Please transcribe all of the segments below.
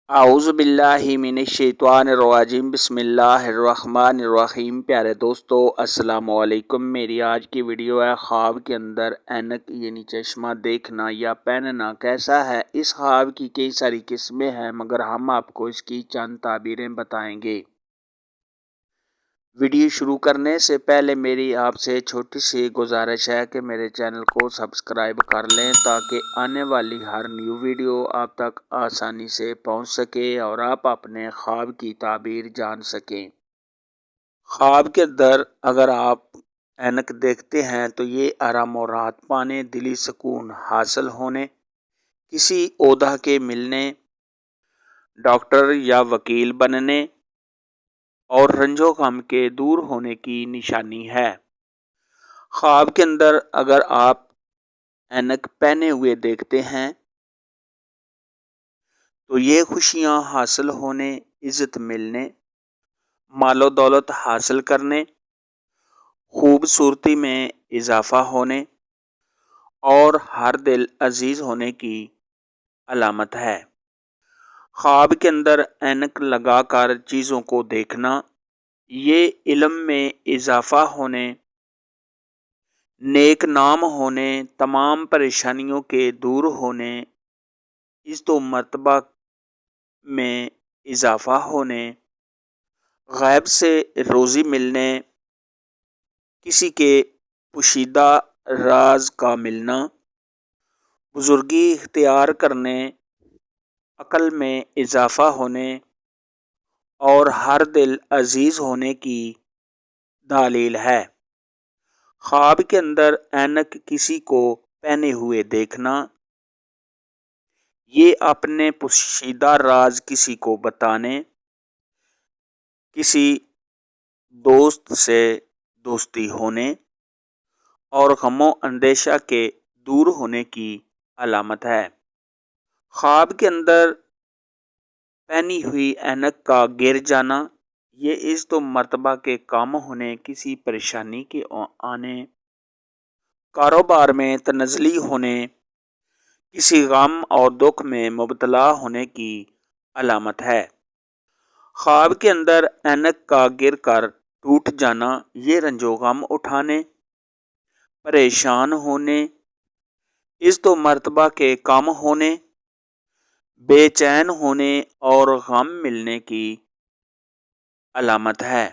اعوذ باللہ من الشیطان الرجیم بسم اللہ الرحمن الرحیم۔ پیارے دوستو السلام علیکم۔ میری آج کی ویڈیو ہے خواب کے اندر اینک یعنی چشمہ دیکھنا یا پہننا کیسا ہے۔ اس خواب کی کئی ساری قسمیں ہیں مگر ہم آپ کو اس کی چند تعبیریں بتائیں گے۔ ویڈیو شروع کرنے سے پہلے میری آپ سے چھوٹی سی گزارش ہے کہ میرے چینل کو سبسکرائب کر لیں تاکہ آنے والی ہر نیو ویڈیو آپ تک آسانی سے پہنچ سکے اور آپ اپنے خواب کی تعبیر جان سکیں۔ خواب کے اندر اگر آپ اینک دیکھتے ہیں تو یہ آرام و راحت پانے، دلی سکون حاصل ہونے، کسی عہدہ کے ملنے، ڈاکٹر یا وکیل بننے اور رنج و غم کے دور ہونے کی نشانی ہے۔ خواب کے اندر اگر آپ اینک پہنے ہوئے دیکھتے ہیں تو یہ خوشیاں حاصل ہونے، عزت ملنے، مال و دولت حاصل کرنے، خوبصورتی میں اضافہ ہونے اور ہر دل عزیز ہونے کی علامت ہے۔ خواب کے اندر اینک لگا کر چیزوں کو دیکھنا یہ علم میں اضافہ ہونے، نیک نام ہونے، تمام پریشانیوں کے دور ہونے، عزت و مرتبہ میں اضافہ ہونے، غیب سے روزی ملنے، کسی کے پوشیدہ راز کا ملنا، بزرگی اختیار کرنے، عقل میں اضافہ ہونے اور ہر دل عزیز ہونے کی دلیل ہے۔ خواب کے اندر اینک کسی کو پہنے ہوئے دیکھنا یہ اپنے پوشیدہ راز کسی کو بتانے، کسی دوست سے دوستی ہونے اور غم و اندیشہ کے دور ہونے کی علامت ہے۔ خواب کے اندر پہنی ہوئی اینک کا گر جانا یہ عزت و مرتبہ کے کم ہونے، کسی پریشانی کے آنے، کاروبار میں تنزلی ہونے، کسی غم اور دکھ میں مبتلا ہونے کی علامت ہے۔ خواب کے اندر اینک کا گر کر ٹوٹ جانا یہ رنج و غم اٹھانے، پریشان ہونے، عزت و مرتبہ کے کم ہونے، بے چین ہونے اور غم ملنے کی علامت ہے۔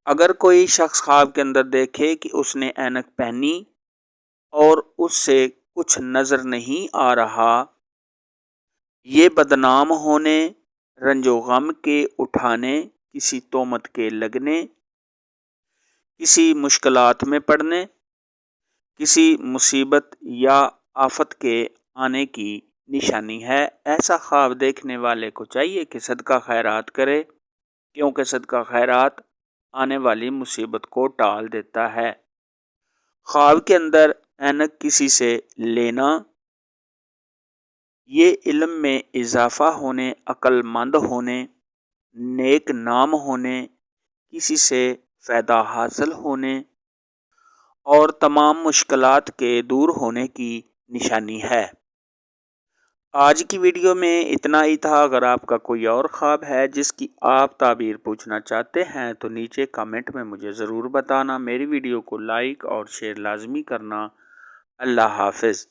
اگر کوئی شخص خواب کے اندر دیکھے کہ اس نے اینک پہنی اور اس سے کچھ نظر نہیں آ رہا، یہ بدنام ہونے، رنج و غم کے اٹھانے، کسی تہمت کے لگنے، کسی مشکلات میں پڑنے، کسی مصیبت یا آفت کے آنے کی نشانی ہے۔ ایسا خواب دیکھنے والے کو چاہیے کہ صدقہ خیرات کرے کیونکہ صدقہ خیرات آنے والی مصیبت کو ٹال دیتا ہے۔ خواب کے اندر اینک کسی سے لینا یہ علم میں اضافہ ہونے، عقل مند ہونے، نیک نام ہونے، کسی سے فائدہ حاصل ہونے اور تمام مشکلات کے دور ہونے کی نشانی ہے۔ آج کی ویڈیو میں اتنا ہی تھا۔ اگر آپ کا کوئی اور خواب ہے جس کی آپ تعبیر پوچھنا چاہتے ہیں تو نیچے کمنٹ میں مجھے ضرور بتانا۔ میری ویڈیو کو لائک اور شیئر لازمی کرنا۔ اللہ حافظ۔